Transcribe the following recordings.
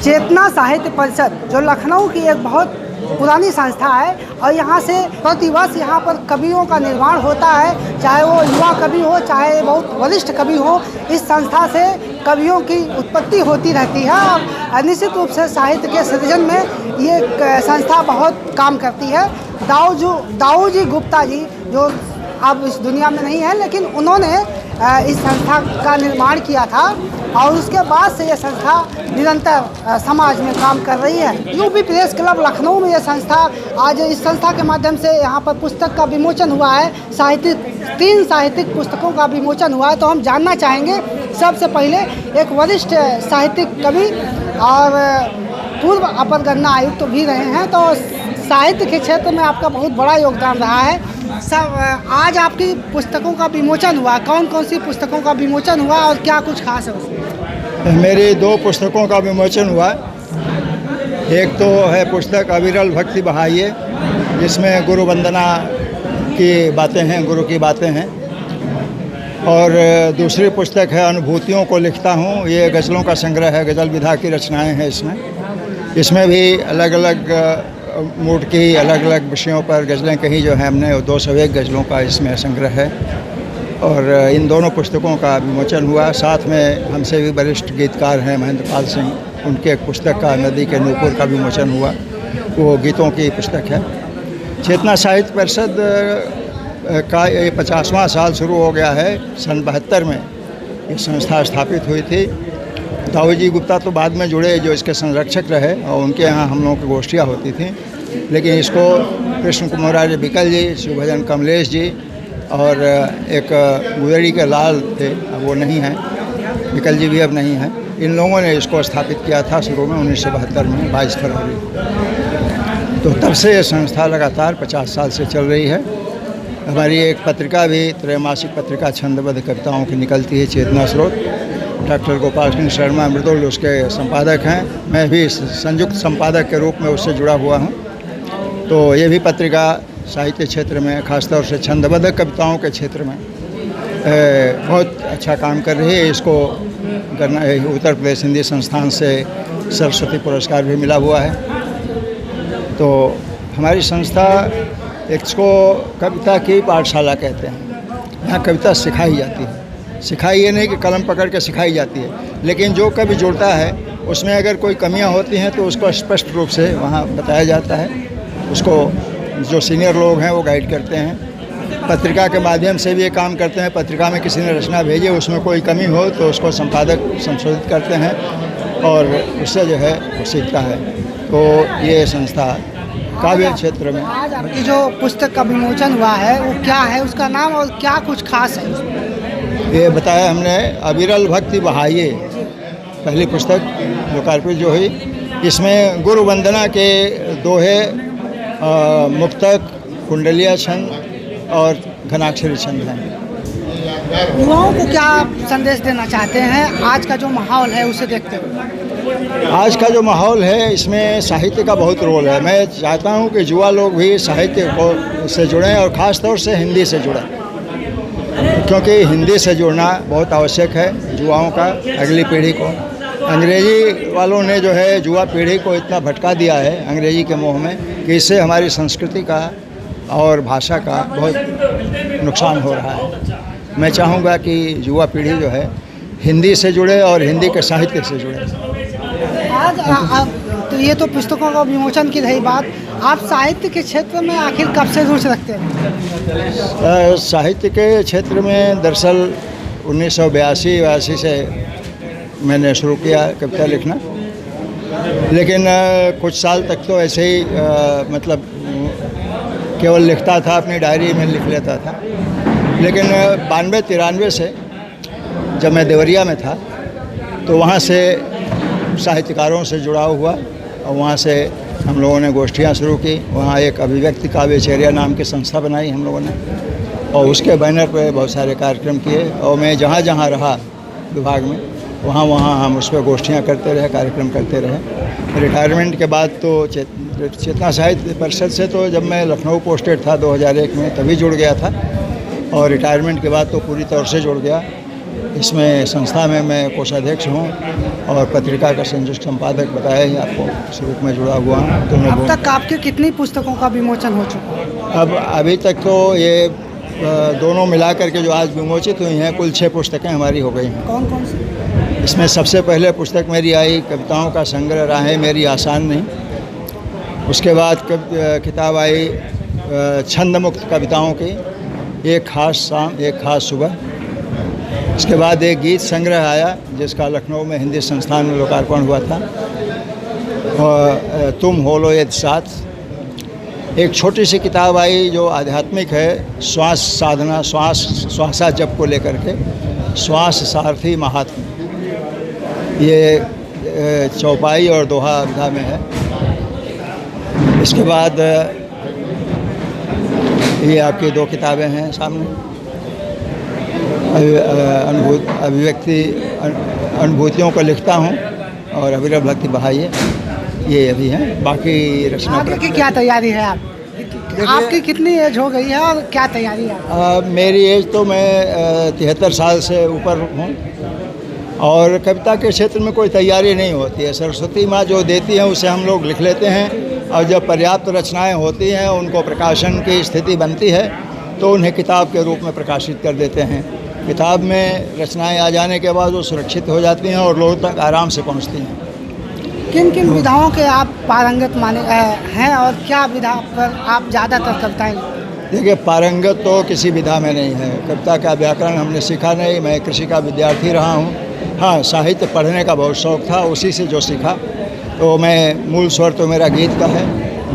चेतना साहित्य परिषद जो लखनऊ की एक बहुत पुरानी संस्था है और यहाँ से प्रतिवर्ष यहाँ पर कवियों का निर्माण होता है, चाहे वो युवा कवि हो चाहे बहुत वरिष्ठ कवि हो। इस संस्था से कवियों की उत्पत्ति होती रहती है और निश्चित रूप से साहित्य के सृजन में ये संस्था बहुत काम करती है। दाऊ जी गुप्ता जी जो अब इस दुनिया में नहीं है, लेकिन उन्होंने इस संस्था का निर्माण किया था और उसके बाद से ये संस्था निरंतर समाज में काम कर रही है। यूपी प्रेस क्लब लखनऊ में ये संस्था, आज इस संस्था के माध्यम से यहाँ पर पुस्तक का विमोचन हुआ है, 3 साहित्यिक पुस्तकों का विमोचन हुआ है। तो हम जानना चाहेंगे सबसे पहले एक वरिष्ठ साहित्यिक कवि और पूर्व अपर गन्ना आयुक्त भी रहे हैं, तो साहित्य के क्षेत्र में आपका बहुत बड़ा योगदान रहा है। सब आज आपकी पुस्तकों का विमोचन हुआ, कौन कौन सी पुस्तकों का विमोचन हुआ और क्या कुछ खास है उसमें? मेरी 2 पुस्तकों का विमोचन हुआ। एक तो है पुस्तक अविरल भक्ति बहाइए, जिसमें गुरु वंदना की बातें हैं, गुरु की बातें हैं। और दूसरी पुस्तक है अनुभूतियों को लिखता हूँ। ये गज़लों का संग्रह है, गज़ल विधा की रचनाएं हैं इसमें भी अलग अलग मूड की अलग अलग विषयों पर गज़लें कही जो हैं हमने, 201 गज़लों का इसमें संग्रह है। और इन दोनों पुस्तकों का विमोचन हुआ। साथ में हमसे भी वरिष्ठ गीतकार हैं महेंद्र पाल सिंह, उनके एक पुस्तक का नदी के नूपुर का विमोचन हुआ, वो गीतों की पुस्तक है। चेतना साहित्य परिषद का ये 50वां साल शुरू हो गया है। सन 72 में ये संस्था स्थापित हुई थी। दाऊ जी गुप्ता तो बाद में जुड़े, जो इसके संरक्षक रहे, और उनके यहाँ हम लोगों की गोष्ठियाँ होती थी। लेकिन इसको कृष्ण कुमार बिकल जी, शिवभजन कमलेश जी और एक गुजरी के लाल थे, अब वो नहीं हैं, बिकल जी भी अब नहीं हैं। इन लोगों ने इसको स्थापित किया था शुरू में 1972 में 22 फरवरी। तो तब से ये संस्था लगातार 50 साल से चल रही है। हमारी एक पत्रिका भी, त्रैमासिक पत्रिका छंदबद्ध कविताओं की निकलती है, चेतना स्रोत। डॉक्टर गोपाल सिंह शर्मा मृदुल उसके संपादक हैं, मैं भी संयुक्त संपादक के रूप में उससे जुड़ा हुआ हूँ। तो ये भी पत्रिका साहित्य क्षेत्र में, खासतौर से छंदबद्ध कविताओं के क्षेत्र में बहुत अच्छा काम कर रही है। इसको उत्तर प्रदेश हिंदी संस्थान से सरस्वती पुरस्कार भी मिला हुआ है। तो हमारी संस्था इसको कविता की पाठशाला कहते हैं। यहाँ कविता सिखाई जाती है। सिखाई ये नहीं कि कलम पकड़ के सिखाई जाती है, लेकिन जो कभी जुड़ता है उसमें अगर कोई कमियां होती हैं तो उसको स्पष्ट रूप से वहाँ बताया जाता है। उसको जो सीनियर लोग हैं वो गाइड करते हैं। पत्रिका के माध्यम से भी ये काम करते हैं। पत्रिका में किसी ने रचना भेजी, उसमें कोई कमी हो तो उसको संपादक संशोधित करते हैं और उससे जो है वो सीखता है। तो ये संस्था काव्य क्षेत्र में। आज आपकी जो पुस्तक का विमोचन हुआ है वो क्या है, उसका नाम और क्या कुछ खास है उसमें? ये बताया हमने, अविरल भक्ति बहाइए पहली पुस्तक लोकार्पित जो हुई। इसमें गुरु वंदना के दोहे, मुक्तक, कुंडलिया छंद और घनाक्षरी छंद हैं। युवाओं को क्या संदेश देना चाहते हैं आज का जो माहौल है उसे देखते हुए? आज का जो माहौल है इसमें साहित्य का बहुत रोल है। मैं चाहता हूँ कि युवा लोग भी साहित्य को से जुड़ें और ख़ास तौर से हिंदी से जुड़ें, क्योंकि हिंदी से जुड़ना बहुत आवश्यक है युवाओं का, अगली पीढ़ी को। अंग्रेजी वालों ने जो है युवा पीढ़ी को इतना भटका दिया है अंग्रेजी के मोह में कि इससे हमारी संस्कृति का और भाषा का बहुत नुकसान हो रहा है। मैं चाहूँगा कि युवा पीढ़ी जो है हिंदी से जुड़े और हिंदी के साहित्य से जुड़े। आज तो ये तो पुस्तकों का विमोचन की रही बात, आप साहित्य के क्षेत्र में आखिर कब से रुचि रखते हैं? साहित्य के क्षेत्र में दरअसल 1982 से मैंने शुरू किया कविता लिखना, लेकिन कुछ साल तक तो ऐसे ही मतलब केवल लिखता था, अपनी डायरी में लिख लेता था। लेकिन 92-93 से जब मैं देवरिया में था तो वहाँ से साहित्यकारों से जुड़ाव हुआ और वहाँ से हम लोगों ने गोष्ठियाँ शुरू की। वहाँ एक अभिव्यक्ति काव्यचर्या नाम की संस्था बनाई हम लोगों ने और उसके बैनर पर बहुत सारे कार्यक्रम किए। और मैं जहाँ जहाँ रहा विभाग में वहाँ हम उस पर गोष्ठियाँ करते रहे, कार्यक्रम करते रहे। रिटायरमेंट के बाद तो चेतना साहित्य परिषद से तो जब मैं लखनऊ पोस्टेड था 2001 में तभी जुड़ गया था, और रिटायरमेंट के बाद तो पूरी तौर से जुड़ गया। इसमें संस्था में मैं कोषाध्यक्ष हूँ और पत्रिका का संयुक्त संपादक बताया ही आपको, इस रूप में जुड़ा हुआ हूँ। अब तक आपके कितनी पुस्तकों का विमोचन हो चुका है? अब अभी तक तो ये दोनों मिला करके जो आज विमोचित हुई हैं, कुल 6 पुस्तकें हमारी हो गई हैं। कौन कौन सी? इसमें सबसे पहले पुस्तक मेरी आई कविताओं का संग्रह राहें मेरी आसान नहीं। उसके बाद किताब आई छंद मुक्त कविताओं की, एक खास शाम एक खास सुबह। उसके बाद एक गीत संग्रह आया जिसका लखनऊ में हिंदी संस्थान में लोकार्पण हुआ था, और तुम होलो यदि साथ। एक छोटी सी किताब आई जो आध्यात्मिक है, श्वास साधना, श्वासा जप को लेकर के, श्वास सारथी महात्मा। ये चौपाई और दोहा विधा में है। इसके बाद ये आपकी 2 किताबें हैं सामने, अनुभूतियों को लिखता हूँ और अविरल भक्ति बहाइए, ये अभी हैं। बाकी रचना आगे की क्या तैयारी है आपकी कितनी एज हो गई है और क्या तैयारी है? मेरी एज तो मैं 73 साल से ऊपर हूँ और कविता के क्षेत्र में कोई तैयारी नहीं होती है। सरस्वती माँ जो देती हैं उसे हम लोग लिख लेते हैं, और जब पर्याप्त रचनाएं होती हैं, उनको प्रकाशन की स्थिति बनती है तो उन्हें किताब के रूप में प्रकाशित कर देते हैं। किताब में रचनाएं आ जाने के बाद वो सुरक्षित हो जाती हैं और लोगों तक आराम से पहुंचती हैं। किन किन विधाओं के आप पारंगत माने हैं और क्या विधा पर आप ज़्यादातर कविताएं? देखिए, पारंगत तो किसी विधा में नहीं है। कविता का व्याकरण हमने सीखा नहीं, मैं कृषि का विद्यार्थी रहा हूँ। हाँ, साहित्य पढ़ने का बहुत शौक़ था, उसी से जो सीखा। तो मैं मूल स्वर तो मेरा गीत का है,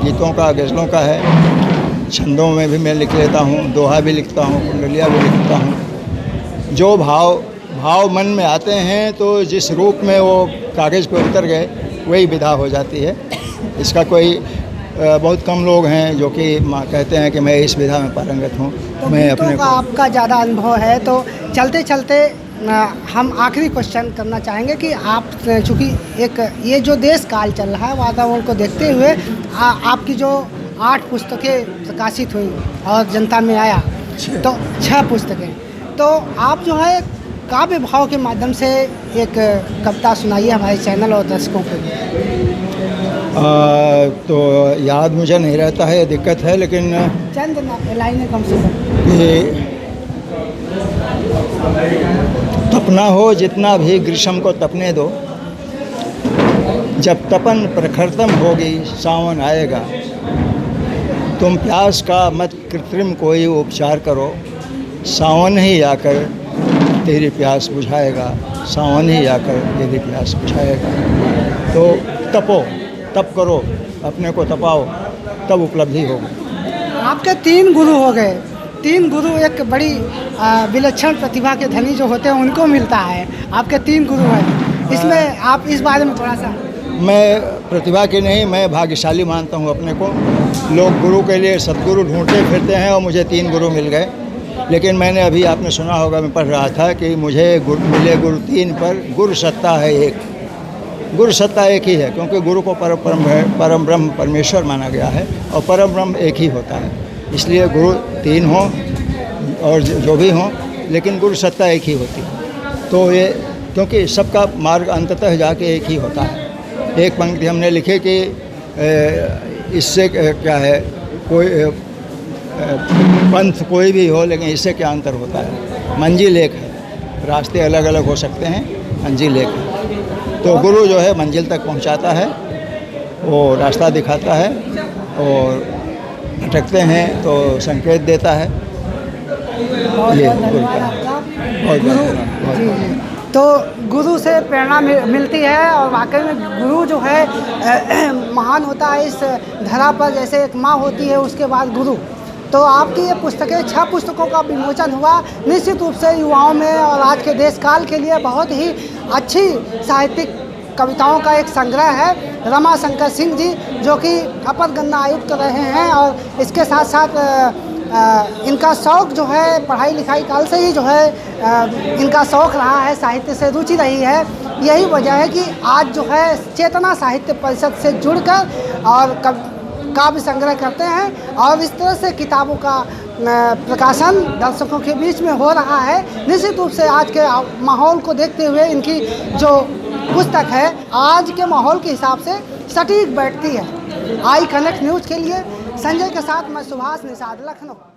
गीतों का, गज़लों का है। छंदों में भी मैं लिख लेता हूँ, दोहा भी लिखता हूँ, कुंडलियाँ भी लिखता हूँ। जो भाव मन में आते हैं तो जिस रूप में वो कागज़ पे उतर गए वही विधा हो जाती है। इसका कोई बहुत कम लोग हैं जो कि कहते हैं कि मैं इस विधा में पारंगत हूँ। तो मैं अपने का आपका ज़्यादा अनुभव है, तो चलते चलते हम आखिरी क्वेश्चन करना चाहेंगे कि आप चूँकि एक ये जो देश काल चल रहा है, वातावरण को देखते हुए आपकी जो 8 पुस्तकें प्रकाशित हुई और जनता में आया, तो 6 पुस्तकें, तो आप जो है काव्य भाव के माध्यम से एक कविता सुनाइए हमारे चैनल और दर्शकों को। तो याद मुझे नहीं रहता है, दिक्कत है, लेकिन चंद लाइनें कम से कम। ये तपना हो जितना भी ग्रीष्म को तपने दो, जब तपन प्रखरतम होगी सावन आएगा। तुम प्यास का मत कृत्रिम कोई उपचार करो, सावन ही आकर तेरी प्यास बुझाएगा, सावन ही आकर तेरी प्यास बुझाएगा। तो तप करो, अपने को तपाओ, तब उपलब्धि होगी। आपके 3 गुरु हो गए। 3 गुरु एक बड़ी विलक्षण प्रतिभा के धनी जो होते हैं उनको मिलता है। आपके 3 गुरु हैं, इसमें आप इस बारे में थोड़ा सा। मैं प्रतिभा की नहीं, मैं भाग्यशाली मानता हूँ अपने को। लोग गुरु के लिए सद्गुरु ढूंढते फिरते हैं और मुझे 3 गुरु मिल गए। लेकिन मैंने अभी आपने सुना होगा, मैं पढ़ रहा था कि मुझे मिले गुरु 3 पर गुरु सत्ता है एक। गुरु सत्ता एक ही है, क्योंकि गुरु को परम ब्रह्म परमेश्वर माना गया है और परम ब्रह्म एक ही होता है। इसलिए गुरु 3 हों और जो भी हों, लेकिन गुरु सत्ता एक ही होती है। तो ये क्योंकि सबका मार्ग अंततः जाके एक ही होता है। एक पंक्ति हमने लिखी कि इससे क्या है, कोई पंथ कोई भी हो, लेकिन इससे क्या अंतर होता है। मंजिल एक है, रास्ते अलग अलग हो सकते हैं, मंजिल एक है। तो गुरु जो है मंजिल तक पहुंचाता है, वो रास्ता दिखाता है, और भटकते हैं तो संकेत देता है। ये गुरु का बहुत। तो गुरु से प्रेरणा मिलती है और वाकई में गुरु जो है महान होता है इस धरा पर, जैसे एक माँ होती है उसके बाद गुरु। तो आपकी ये पुस्तकें 6 पुस्तकों का विमोचन हुआ, निश्चित रूप से युवाओं में और आज के देश काल के लिए बहुत ही अच्छी साहित्यिक कविताओं का एक संग्रह है। रमाशंकर सिंह जी जो कि अपर गन्ना आयुक्त रहे हैं, और इसके साथ साथ इनका शौक़ जो है पढ़ाई लिखाई काल से ही जो है इनका शौक़ रहा है, साहित्य से रुचि रही है। यही वजह है कि आज जो है चेतना साहित्य परिषद से जुड़कर और काव्य संग्रह करते हैं और इस तरह से किताबों का प्रकाशन दर्शकों के बीच में हो रहा है। निश्चित रूप से आज के माहौल को देखते हुए इनकी जो पुस्तक है आज के माहौल के हिसाब से सटीक बैठती है। आई कनेक्ट न्यूज़ के लिए संजय के साथ मैं सुभाष निषाद, लखनऊ।